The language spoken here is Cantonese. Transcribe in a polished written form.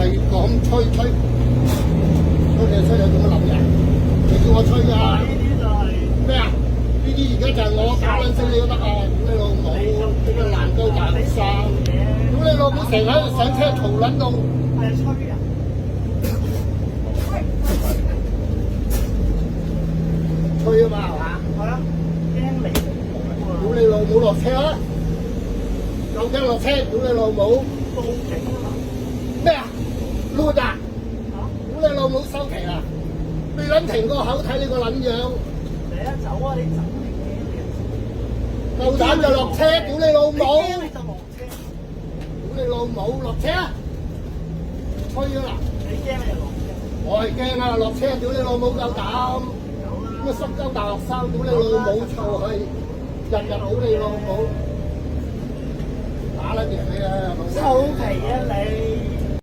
係講吹你吹有咁嘅諗嘅？你叫我吹啊？呢啲就係咩啊？呢啲而家就係我打撚死你都得啊！屌你老母，呢個爛鳩大學生，屌你老母成日喺度上車嘈撚到，係吹啊！吹啊嘛係嘛？係啊，驚你屌你老母落車啊！有驚落車，屌你老母！報警啊嘛！咩啊？攣啊！嚇！屌你老母收皮啦！你撚停個口睇你個撚樣，你一走啊！你走你夠膽就落車！屌你老母！驚你就落車，屌你老母落車啊！吹咗啦！你驚你就落車，我係驚啊！落車！屌你老母夠膽！走啦！乜濕鳩大學生，屌你老母臭氣，日日好你老母，打撚贏你啊！老母臭皮啊你！